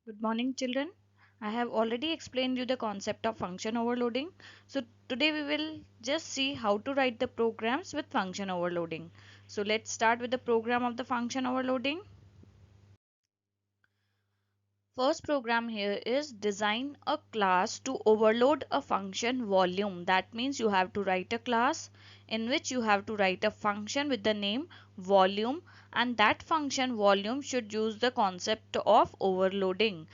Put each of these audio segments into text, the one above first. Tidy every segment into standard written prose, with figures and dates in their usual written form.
Good morning, children. I have already explained you the concept of function overloading. So today we will just see how to write the programs with function overloading. So let's start with the program of the function overloading. First program here is design a class to overload a function volume. That means you have to write a class in which you have to write a function with the name volume, and that function volume should use the concept of overloading,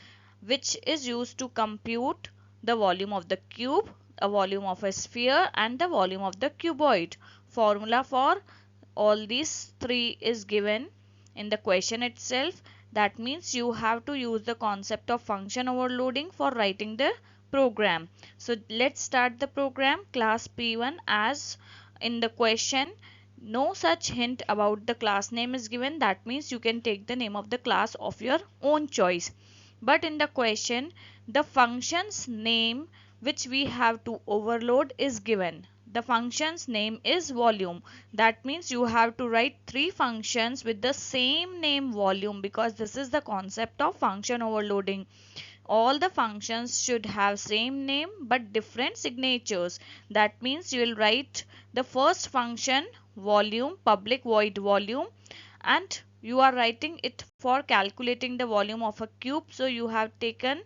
which is used to compute the volume of the cube, a volume of a sphere, and the volume of the cuboid. Formula for all these three is given in the question itself. That means you have to use the concept of function overloading for writing the program. So let's start the program. Class P1, as in the question no such hint about the class name is given. That means you can take the name of the class of your own choice. But in the question the function's name which we have to overload is given. The function's name is volume. That means you have to write three functions with the same name volume, because this is the concept of function overloading. All the functions should have same name but different signatures. That means you will write the first function volume, public void volume, and you are writing it for calculating the volume of a cube. So you have taken,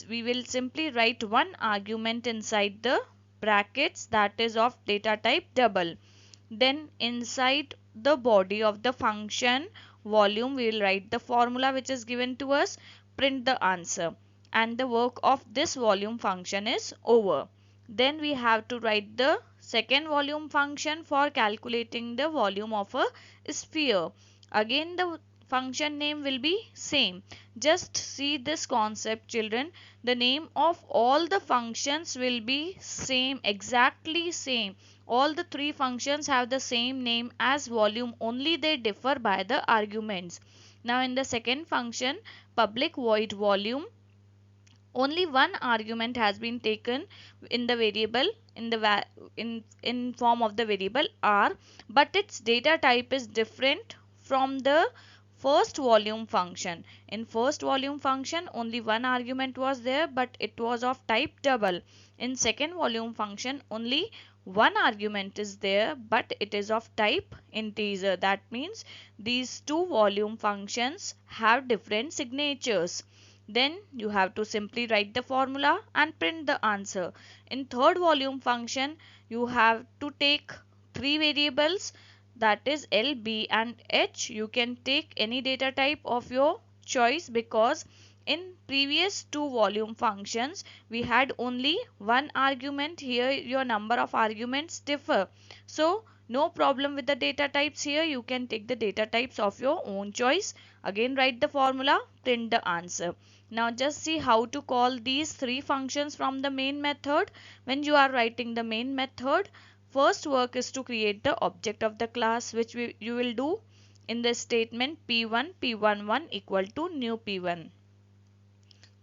we will simply write one argument inside the brackets, that is of data type double. Then inside the body of the function volume we will write the formula which is given to us, print the answer, and the work of this volume function is over. Then we have to write the second volume function for calculating the volume of a sphere. Again the function name will be same. Just see this concept, children. The name of all the functions will be same, exactly same. All the three functions have the same name as volume, only they differ by the arguments. Now in the second function public void volume, only one argument has been taken in the variable, in the in form of the variable r, but its data type is different from the first volume function. In first volume function only one argument was there, but it was of type double. In second volume function only one argument is there, but it is of type integer. That means these two volume functions have different signatures. Then you have to simply write the formula and print the answer. In third volume function you have to take three variables, that is L, B and H. You can take any data type of your choice, because in previous two volume functions we had only one argument. Here your number of arguments differ. So no problem with the data types. Here you can take the data types of your own choice. Again write the formula, print the answer. Now just see how to call these three functions from the main method. When you are writing the main method, first work is to create the object of the class, which you will do in the statement p1 p11 equal to new p1.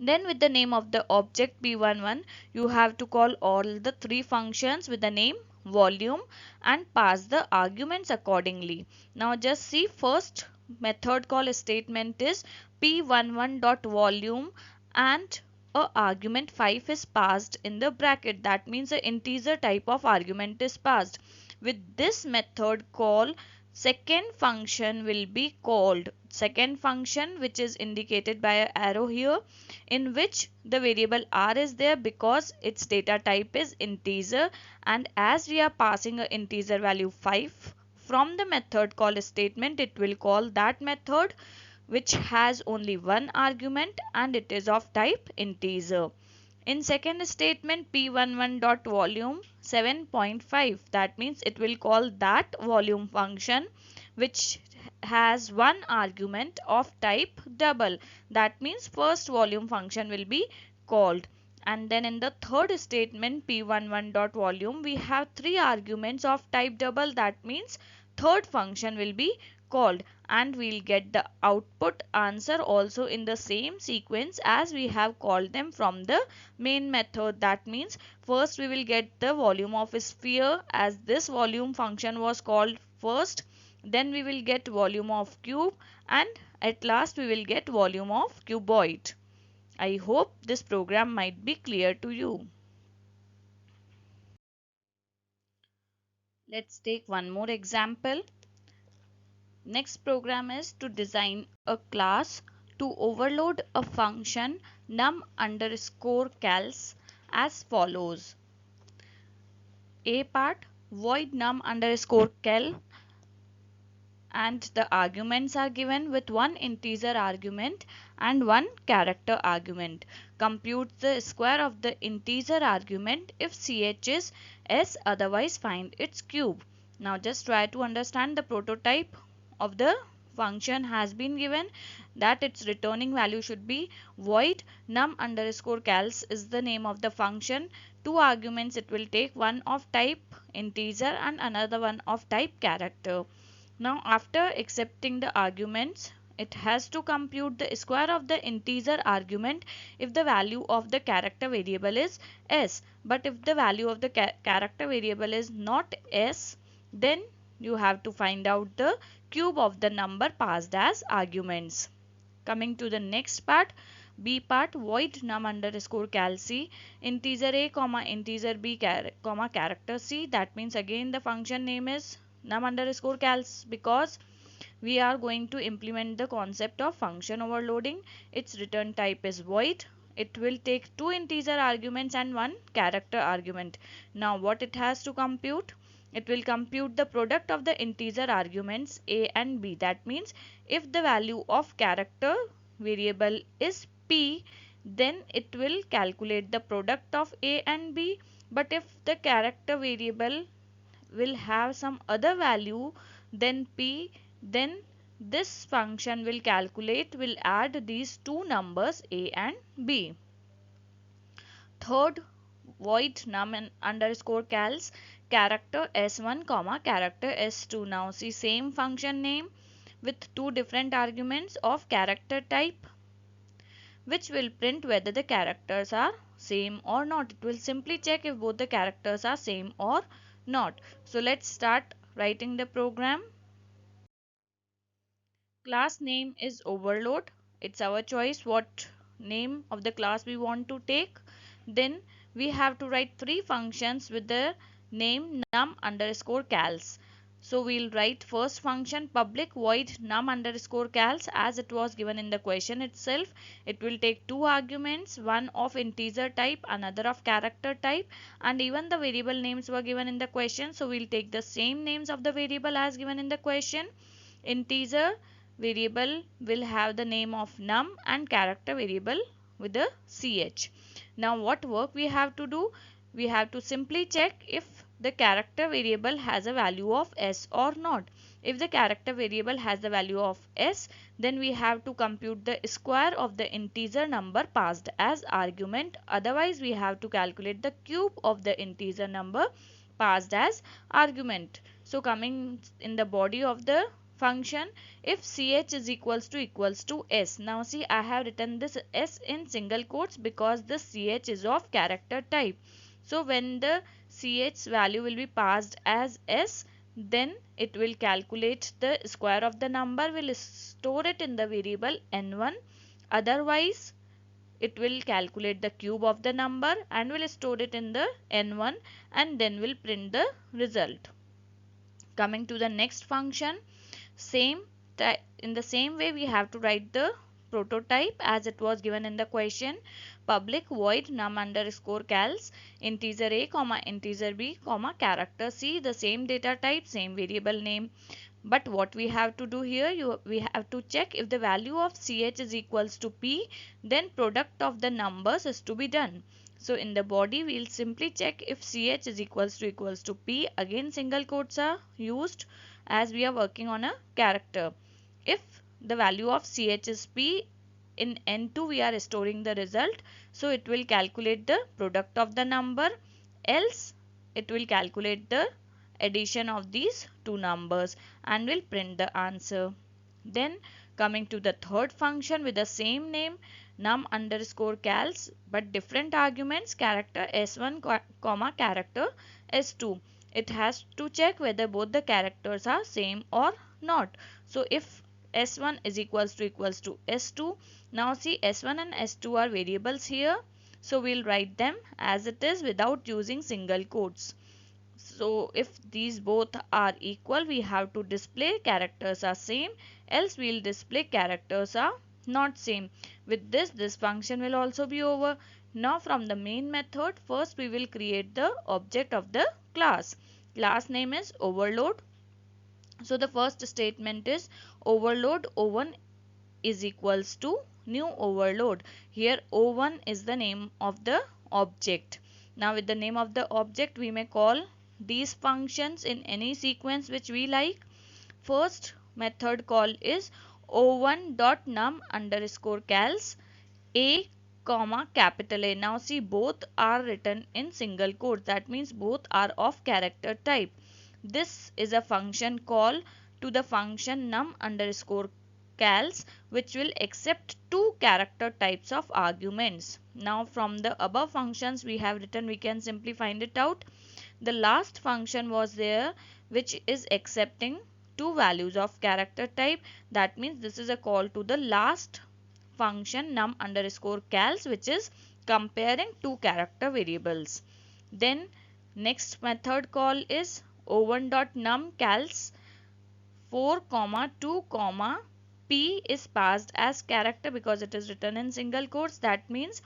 Then with the name of the object p11 you have to call all the three functions with the name volume and pass the arguments accordingly. Now just see, first method call statement is p11 dot volume, and a argument 5 is passed in the bracket. That means the integer type of argument is passed. With this method call, second function will be called. Second function, which is indicated by an arrow here, in which the variable r is there because its data type is integer, and as we are passing an integer value 5 from the method call statement, it will call that method which has only one argument and it is of type integer. In second statement p11 dot volume 7.5, that means it will call that volume function which has one argument of type double. That means first volume function will be called. And then in the third statement p11 dot volume we have three arguments of type double. That means third function will be called, and we'll get the output answer also in the same sequence as we have called them from the main method. That means first we will get the volume of a sphere, as this volume function was called first. Then we will get volume of cube, and at last we will get volume of cuboid. I hope this program might be clear to you. Let's take one more example. Next program is to design a class to overload a function num underscore cals as follows. A part, void num underscore cal, and the arguments are given with one integer argument and one character argument. Compute the square of the integer argument if ch is s, otherwise find its cube. Now just try to understand the prototype of the function has been given, that its returning value should be void num underscore cals is the name of the function. Two arguments it will take, one of type integer and another one of type character. Now after accepting the arguments, it has to compute the square of the integer argument if the value of the character variable is s. But if the value of the character variable is not s, then you have to find out the cube of the number passed as arguments. Coming to the next part, B part, void num underscore cal c, integer a comma integer b comma character c. That means again the function name is num underscore cals because we are going to implement the concept of function overloading. Its return type is void. It will take two integer arguments and one character argument. Now what it has to compute? It will compute the product of the integer arguments a and b. That means if the value of character variable is p, then it will calculate the product of a and b. But if the character variable will have some other value than p, then this function will add these two numbers a and b. Third, void num underscore cals character s1 comma character s2. Now see, same function name with two different arguments of character type, which will print whether the characters are same or not. It will simply check if both the characters are same or not. So let's start writing the program. Class name is overload. It's our choice what name of the class we want to take. Then we have to write three functions with the name num underscore cals. So we'll write first function public void num underscore cals as it was given in the question itself. It will take two arguments, one of integer type, another of character type, and even the variable names were given in the question. So we'll take the same names of the variable as given in the question. Integer variable will have the name of num and character variable with the ch. Now what work we have to do? We have to simply check if the character variable has a value of s or not. If the character variable has the value of s, then we have to compute the square of the integer number passed as argument. Otherwise we have to calculate the cube of the integer number passed as argument. So coming in the body of the function, if ch is equals to s. Now see, I have written this s in single quotes because the ch is of character type. So when the ch value will be passed as s, then it will calculate the square of the number, will store it in the variable n1. Otherwise it will calculate the cube of the number and will store it in the n1 and then will print the result. Coming to the next function, in the same way we have to write the prototype as it was given in the question. Public void num underscore cals integer a comma integer b comma character c, the same data type, same variable name. But what we have to do here, we have to check if the value of ch is equals to p, then product of the numbers is to be done. So in the body we'll simply check if ch is equals to p. Again single quotes are used as we are working on a character. If the value of ch is p, in n2 we are storing the result, so it will calculate the product of the number, else it will calculate the addition of these two numbers and will print the answer. Then coming to the third function with the same name num underscore cals but different arguments, character s1 comma character s2. It has to check whether both the characters are same or not. So if s1 is equals to s2. Now see, s1 and s2 are variables here, so we'll write them as it is without using single quotes. So if these both are equal, we have to display characters are same, else we'll display characters are not same. With this function will also be over. Now from the main method, first we will create the object of the class. Class name is overload. So the first statement is overload O1 is equals to new overload. Here O1 is the name of the object. Now with the name of the object, we may call these functions in any sequence which we like. First method call is o1.num underscore cals a comma capital A. Now see, both are written in single quotes. That means both are of character type. This is a function call to the function num underscore cals, which will accept two character types of arguments. Now from the above functions we have written, we can simply find it out. The last function was there which is accepting two values of character type. That means this is a call to the last function num underscore cals, which is comparing two character variables. Then next method call is o1.num cals 4 comma 2 comma p is passed as character because it is written in single quotes. That means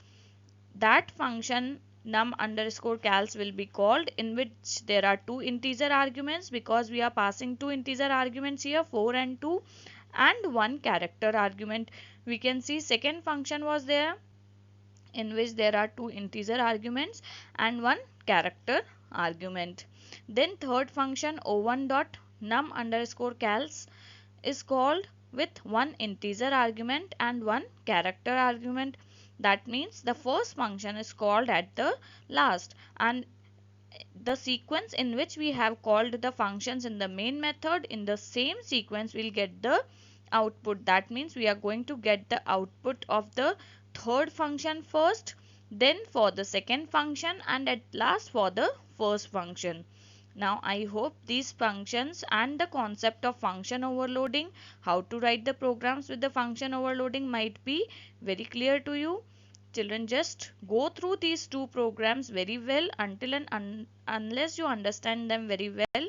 that function num underscore cals will be called in which there are two integer arguments, because we are passing two integer arguments here, 4 and 2, and one character argument. We can see second function was there in which there are two integer arguments and one character argument. Then third function o1 dot num underscore cals is called with one integer argument and one character argument. That means the first function is called at the last, and the sequence in which we have called the functions in the main method, in the same sequence we'll get the output. That means we are going to get the output of the third function first, then for the second function, and at last for the first function. Now I hope these functions and the concept of function overloading, how to write the programs with the function overloading, might be very clear to you. Children, just go through these two programs very well until and unless you understand them very well.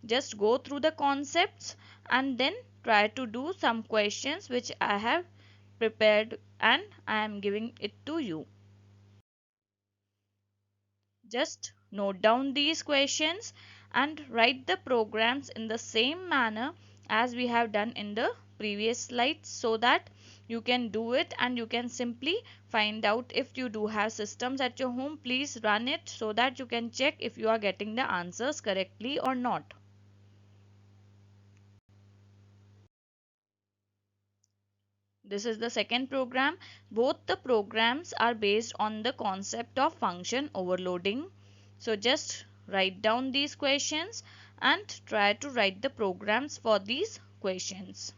Just go through the concepts and then try to do some questions which I have prepared and I am giving it to you. Just note down these questions and write the programs in the same manner as we have done in the previous slides, so that you can do it and you can simply find out. If you do have systems at your home, please run it so that you can check if you are getting the answers correctly or not. This is the second program. Both the programs are based on the concept of function overloading. So just write down these questions and try to write the programs for these questions.